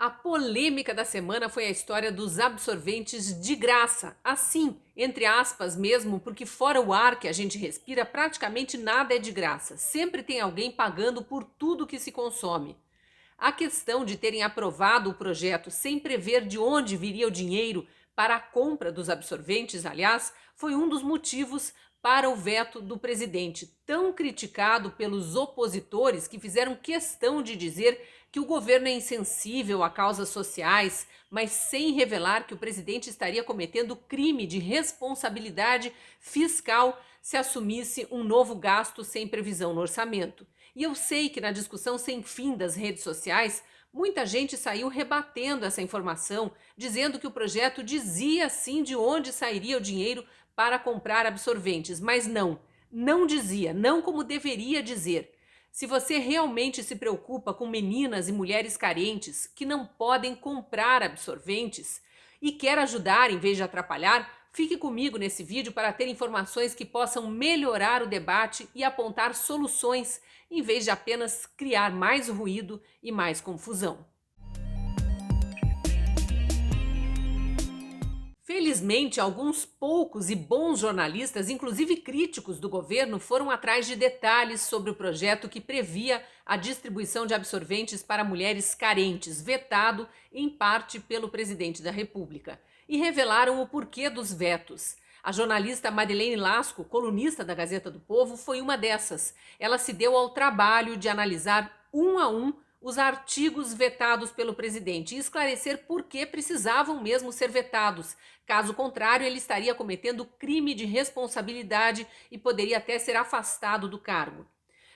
A polêmica da semana foi a história dos absorventes de graça. Assim, entre aspas mesmo, porque fora o ar que a gente respira, praticamente nada é de graça. Sempre tem alguém pagando por tudo que se consome. A questão de terem aprovado o projeto sem prever de onde viria o dinheiro para a compra dos absorventes, aliás, foi um dos motivos para o veto do presidente, tão criticado pelos opositores que fizeram questão de dizer que o governo é insensível a causas sociais, mas sem revelar que o presidente estaria cometendo crime de responsabilidade fiscal se assumisse um novo gasto sem previsão no orçamento. E eu sei que na discussão sem fim das redes sociais, muita gente saiu rebatendo essa informação, dizendo que o projeto dizia sim de onde sairia o dinheiro para comprar absorventes, mas não dizia, não como deveria dizer. Se você realmente se preocupa com meninas e mulheres carentes que não podem comprar absorventes e quer ajudar em vez de atrapalhar, fique comigo nesse vídeo para ter informações que possam melhorar o debate e apontar soluções, em vez de apenas criar mais ruído e mais confusão. Felizmente, alguns poucos e bons jornalistas, inclusive críticos do governo, foram atrás de detalhes sobre o projeto que previa a distribuição de absorventes para mulheres carentes, vetado em parte pelo presidente da República, e revelaram o porquê dos vetos. A jornalista Madeleine Lasco, colunista da Gazeta do Povo, foi uma dessas. Ela se deu ao trabalho de analisar um a um os artigos vetados pelo presidente e esclarecer por que precisavam mesmo ser vetados. Caso contrário, ele estaria cometendo crime de responsabilidade e poderia até ser afastado do cargo.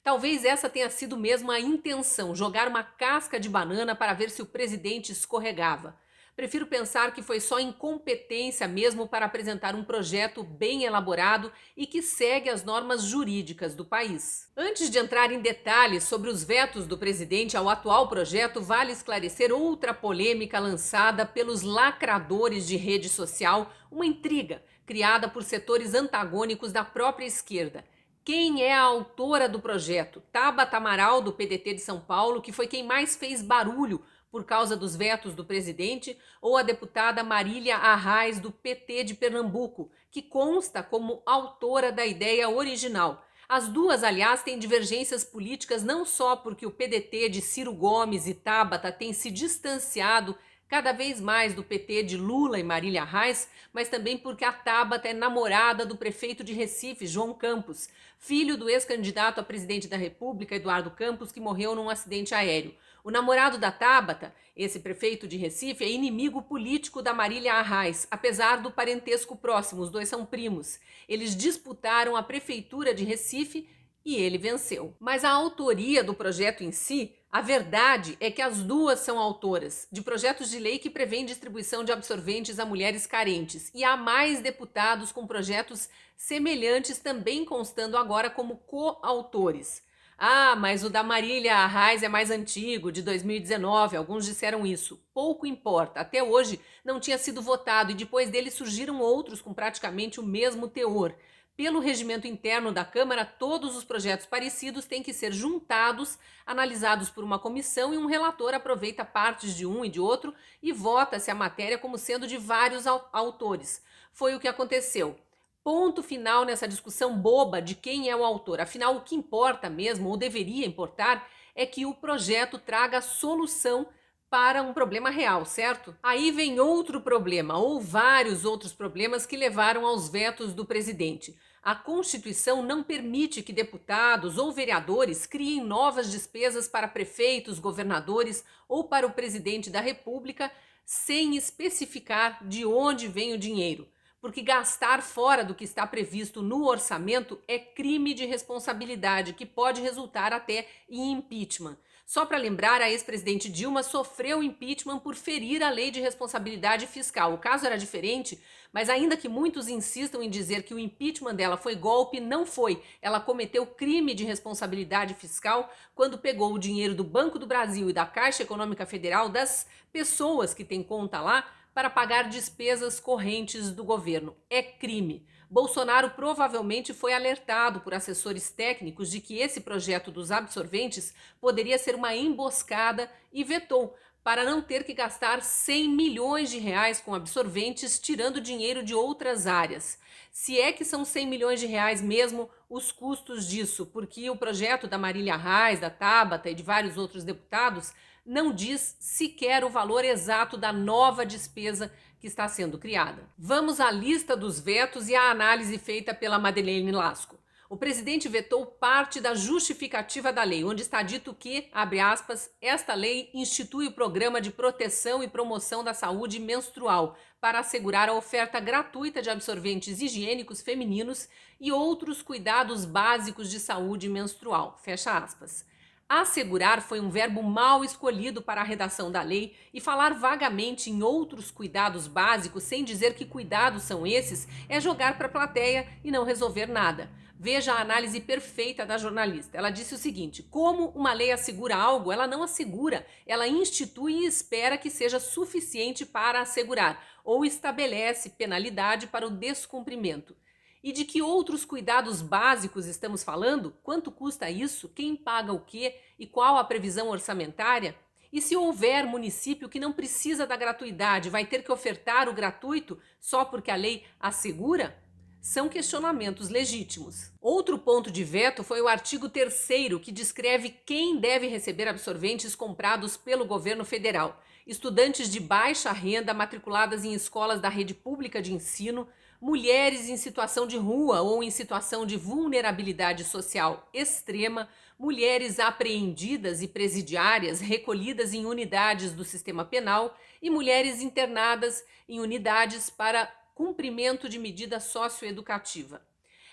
Talvez essa tenha sido mesmo a intenção, jogar uma casca de banana para ver se o presidente escorregava. Prefiro pensar que foi só incompetência mesmo para apresentar um projeto bem elaborado e que segue as normas jurídicas do país. Antes de entrar em detalhes sobre os vetos do presidente ao atual projeto, vale esclarecer outra polêmica lançada pelos lacradores de rede social, uma intriga criada por setores antagônicos da própria esquerda. Quem é a autora do projeto? Tabata Amaral, do PDT de São Paulo, que foi quem mais fez barulho por causa dos vetos do presidente, ou a deputada Marília Arraes, do PT de Pernambuco, que consta como autora da ideia original. As duas, aliás, têm divergências políticas não só porque o PDT de Ciro Gomes e Tabata tem se distanciado cada vez mais do PT de Lula e Marília Arraes, mas também porque a Tabata é namorada do prefeito de Recife, João Campos, filho do ex-candidato a presidente da República, Eduardo Campos, que morreu num acidente aéreo. O namorado da Tabata, esse prefeito de Recife, é inimigo político da Marília Arraes, apesar do parentesco próximo, os dois são primos. Eles disputaram a prefeitura de Recife e ele venceu. Mas a autoria do projeto em si, a verdade é que as duas são autoras de projetos de lei que prevêem distribuição de absorventes a mulheres carentes, e há mais deputados com projetos semelhantes também constando agora como coautores. Ah, mas o da Marília Arraes é mais antigo, de 2019, alguns disseram isso. Pouco importa, até hoje não tinha sido votado e depois dele surgiram outros com praticamente o mesmo teor. Pelo regimento interno da Câmara, todos os projetos parecidos têm que ser juntados, analisados por uma comissão e um relator aproveita partes de um e de outro e vota-se a matéria como sendo de vários autores. Foi o que aconteceu. Ponto final nessa discussão boba de quem é o autor. Afinal, o que importa mesmo, ou deveria importar, é que o projeto traga solução para um problema real, certo? Aí vem outro problema, ou vários outros problemas que levaram aos vetos do presidente. A Constituição não permite que deputados ou vereadores criem novas despesas para prefeitos, governadores ou para o presidente da República sem especificar de onde vem o dinheiro. Porque gastar fora do que está previsto no orçamento é crime de responsabilidade que pode resultar até em impeachment. Só para lembrar, a ex-presidente Dilma sofreu impeachment por ferir a lei de responsabilidade fiscal. O caso era diferente, mas ainda que muitos insistam em dizer que o impeachment dela foi golpe, não foi. Ela cometeu crime de responsabilidade fiscal quando pegou o dinheiro do Banco do Brasil e da Caixa Econômica Federal, das pessoas que têm conta lá, para pagar despesas correntes do governo. É crime. Bolsonaro provavelmente foi alertado por assessores técnicos de que esse projeto dos absorventes poderia ser uma emboscada e vetou, para não ter que gastar 100 milhões de reais com absorventes, tirando dinheiro de outras áreas. Se é que são 100 milhões de reais mesmo os custos disso, porque o projeto da Marília Reis, da Tabata e de vários outros deputados não diz sequer o valor exato da nova despesa que está sendo criada. Vamos à lista dos vetos e à análise feita pela Madeleine Lasco. O presidente vetou parte da justificativa da lei, onde está dito que, abre aspas, esta lei institui o Programa de Proteção e Promoção da Saúde Menstrual para assegurar a oferta gratuita de absorventes higiênicos femininos e outros cuidados básicos de saúde menstrual, fecha aspas. Assegurar foi um verbo mal escolhido para a redação da lei e falar vagamente em outros cuidados básicos sem dizer que cuidados são esses é jogar para a plateia e não resolver nada. Veja a análise perfeita da jornalista. Ela disse o seguinte: como uma lei assegura algo, ela não assegura, ela institui e espera que seja suficiente para assegurar, ou estabelece penalidade para o descumprimento. E de que outros cuidados básicos estamos falando? Quanto custa isso? Quem paga o quê? E qual a previsão orçamentária? E se houver município que não precisa da gratuidade, vai ter que ofertar o gratuito só porque a lei assegura? São questionamentos legítimos. Outro ponto de veto foi o artigo 3º, que descreve quem deve receber absorventes comprados pelo governo federal. Estudantes de baixa renda matriculadas em escolas da rede pública de ensino, mulheres em situação de rua ou em situação de vulnerabilidade social extrema, mulheres apreendidas e presidiárias recolhidas em unidades do sistema penal e mulheres internadas em unidades para cumprimento de medida socioeducativa.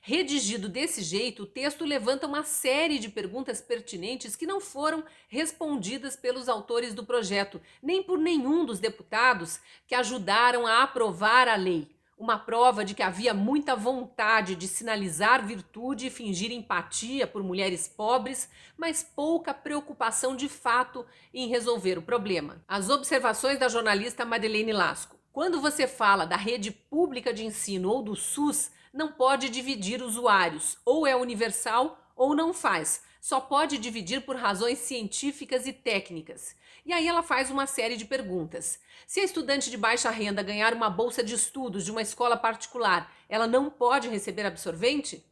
Redigido desse jeito, o texto levanta uma série de perguntas pertinentes que não foram respondidas pelos autores do projeto, nem por nenhum dos deputados que ajudaram a aprovar a lei. Uma prova de que havia muita vontade de sinalizar virtude e fingir empatia por mulheres pobres, mas pouca preocupação de fato em resolver o problema. As observações da jornalista Madeleine Lasco. Quando você fala da rede pública de ensino ou do SUS, não pode dividir usuários, ou é universal ou não faz. Só pode dividir por razões científicas e técnicas. E aí ela faz uma série de perguntas. Se a estudante de baixa renda ganhar uma bolsa de estudos de uma escola particular, ela não pode receber absorvente?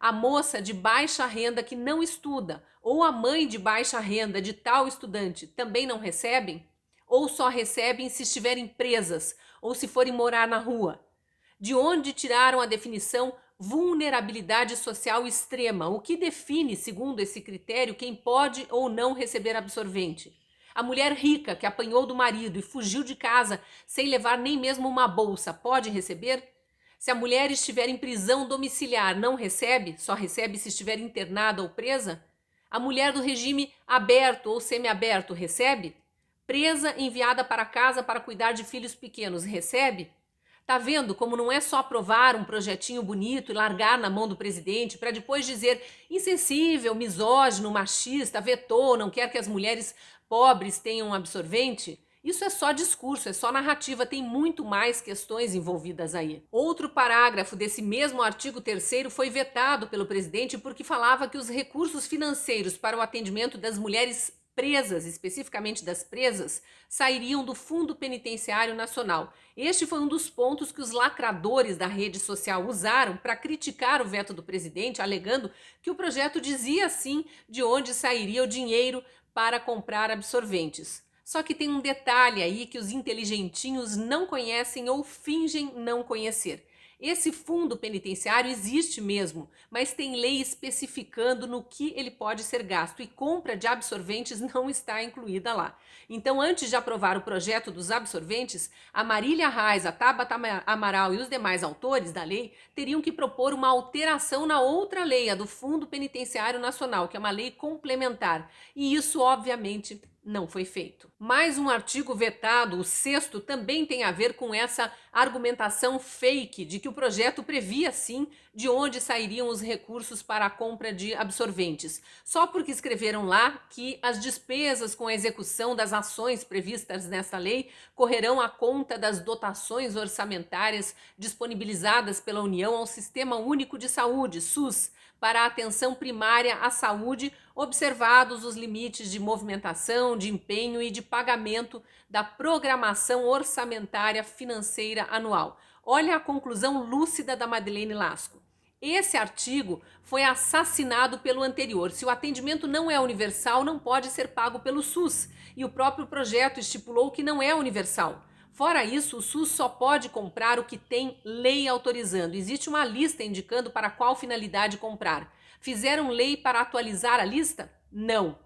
A moça de baixa renda que não estuda, ou a mãe de baixa renda de tal estudante, também não recebem? Ou só recebem se estiverem presas, ou se forem morar na rua? De onde tiraram a definição vulnerabilidade social extrema? O que define, segundo esse critério, quem pode ou não receber absorvente? A mulher rica que apanhou do marido e fugiu de casa sem levar nem mesmo uma bolsa, pode receber? Se a mulher estiver em prisão domiciliar, não recebe? Só recebe se estiver internada ou presa? A mulher do regime aberto ou semiaberto recebe? Presa, enviada para casa para cuidar de filhos pequenos, recebe? Tá vendo como não é só aprovar um projetinho bonito e largar na mão do presidente para depois dizer insensível, misógino, machista, vetou, não quer que as mulheres pobres tenham um absorvente? Isso é só discurso, é só narrativa, tem muito mais questões envolvidas aí. Outro parágrafo desse mesmo artigo 3º foi vetado pelo presidente porque falava que os recursos financeiros para o atendimento das mulheres presas, especificamente das presas, sairiam do Fundo Penitenciário Nacional. Este foi um dos pontos que os lacradores da rede social usaram para criticar o veto do presidente, alegando que o projeto dizia sim de onde sairia o dinheiro para comprar absorventes. Só que tem um detalhe aí que os inteligentinhos não conhecem ou fingem não conhecer. Esse fundo penitenciário existe mesmo, mas tem lei especificando no que ele pode ser gasto e compra de absorventes não está incluída lá. Então, antes de aprovar o projeto dos absorventes, a Marília Reis, a Tabata Amaral e os demais autores da lei teriam que propor uma alteração na outra lei, a do Fundo Penitenciário Nacional, que é uma lei complementar. E isso, obviamente, não foi feito. Mais um artigo vetado, o 6º, também tem a ver com essa argumentação fake de que o projeto previa sim de onde sairiam os recursos para a compra de absorventes, só porque escreveram lá que as despesas com a execução das ações previstas nessa lei correrão à conta das dotações orçamentárias disponibilizadas pela União ao Sistema Único de Saúde, SUS, para a atenção primária à saúde, observados os limites de movimentação, de empenho e de pagamento da programação orçamentária financeira anual. Olha a conclusão lúcida da Madeleine Lasco. Esse artigo foi assassinado pelo anterior. Se o atendimento não é universal, não pode ser pago pelo SUS. E o próprio projeto estipulou que não é universal. Fora isso, o SUS só pode comprar o que tem lei autorizando. Existe uma lista indicando para qual finalidade comprar. Fizeram lei para atualizar a lista? Não.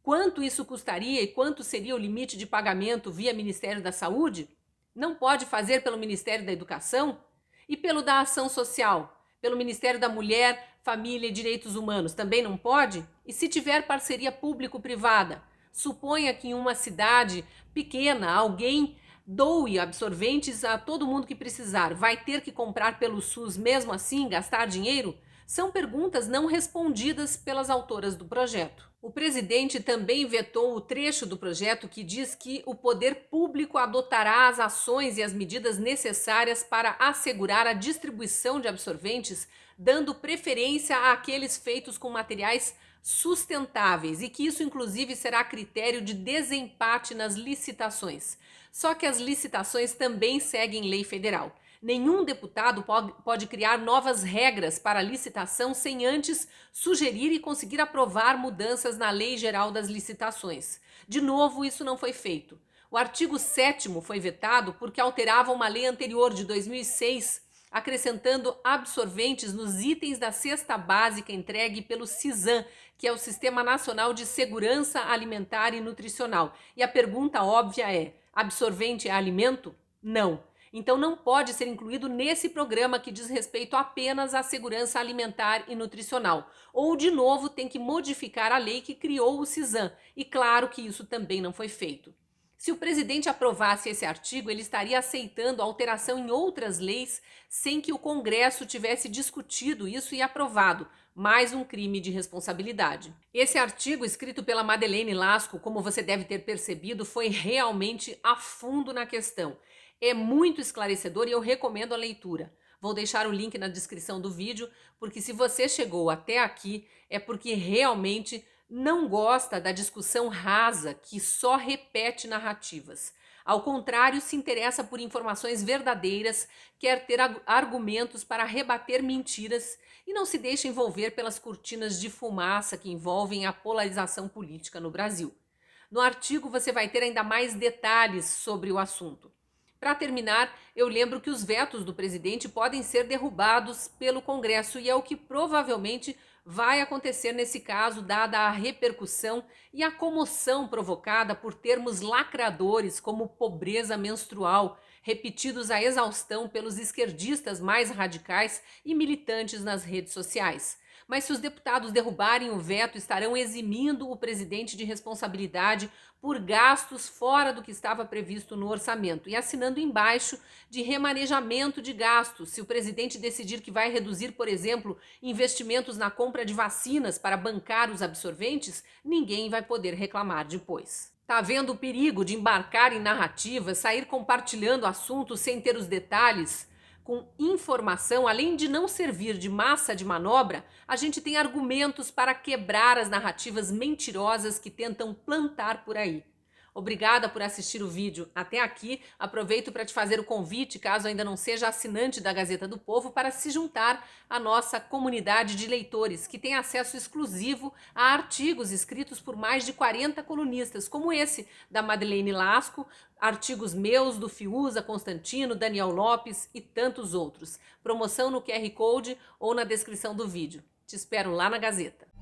Quanto isso custaria e quanto seria o limite de pagamento via Ministério da Saúde? Não pode fazer pelo Ministério da Educação? E pelo da Ação Social? Pelo Ministério da Mulher, Família e Direitos Humanos? Também não pode? E se tiver parceria público-privada? Suponha que em uma cidade pequena alguém doe absorventes a todo mundo que precisar. Vai ter que comprar pelo SUS mesmo assim, gastar dinheiro? São perguntas não respondidas pelas autoras do projeto. O presidente também vetou o trecho do projeto que diz que o poder público adotará as ações e as medidas necessárias para assegurar a distribuição de absorventes, dando preferência àqueles feitos com materiais sustentáveis e que isso inclusive será critério de desempate nas licitações. Só que as licitações também seguem lei federal. Nenhum deputado pode criar novas regras para a licitação sem antes sugerir e conseguir aprovar mudanças na Lei Geral das Licitações. De novo, isso não foi feito. O artigo 7º foi vetado porque alterava uma lei anterior de 2006, acrescentando absorventes nos itens da cesta básica entregue pelo SISAN, que é o Sistema Nacional de Segurança Alimentar e Nutricional. E a pergunta óbvia é: absorvente é alimento? Não. Então não pode ser incluído nesse programa que diz respeito apenas à segurança alimentar e nutricional. Ou, de novo, tem que modificar a lei que criou o SISAN. E claro que isso também não foi feito. Se o presidente aprovasse esse artigo, ele estaria aceitando alteração em outras leis sem que o Congresso tivesse discutido isso e aprovado. Mais um crime de responsabilidade. Esse artigo, escrito pela Madeleine Lasco, como você deve ter percebido, foi realmente a fundo na questão. É muito esclarecedor e eu recomendo a leitura. Vou deixar o link na descrição do vídeo, porque se você chegou até aqui, é porque realmente não gosta da discussão rasa que só repete narrativas. Ao contrário, se interessa por informações verdadeiras, quer ter argumentos para rebater mentiras e não se deixa envolver pelas cortinas de fumaça que envolvem a polarização política no Brasil. No artigo você vai ter ainda mais detalhes sobre o assunto. Para terminar, eu lembro que os vetos do presidente podem ser derrubados pelo Congresso e é o que provavelmente vai acontecer nesse caso, dada a repercussão e a comoção provocada por termos lacradores como pobreza menstrual, repetidos à exaustão pelos esquerdistas mais radicais e militantes nas redes sociais. Mas se os deputados derrubarem o veto, estarão eximindo o presidente de responsabilidade por gastos fora do que estava previsto no orçamento e assinando embaixo de remanejamento de gastos. Se o presidente decidir que vai reduzir, por exemplo, investimentos na compra de vacinas para bancar os absorventes, ninguém vai poder reclamar depois. Tá vendo o perigo de embarcar em narrativas, sair compartilhando assuntos sem ter os detalhes? Com informação, além de não servir de massa de manobra, a gente tem argumentos para quebrar as narrativas mentirosas que tentam plantar por aí. Obrigada por assistir o vídeo até aqui. Aproveito para te fazer o convite, caso ainda não seja assinante da Gazeta do Povo, para se juntar à nossa comunidade de leitores, que tem acesso exclusivo a artigos escritos por mais de 40 colunistas, como esse da Madeleine Lasco, artigos meus, do Fiuza, Constantino, Daniel Lopes e tantos outros. Promoção no QR Code ou na descrição do vídeo. Te espero lá na Gazeta.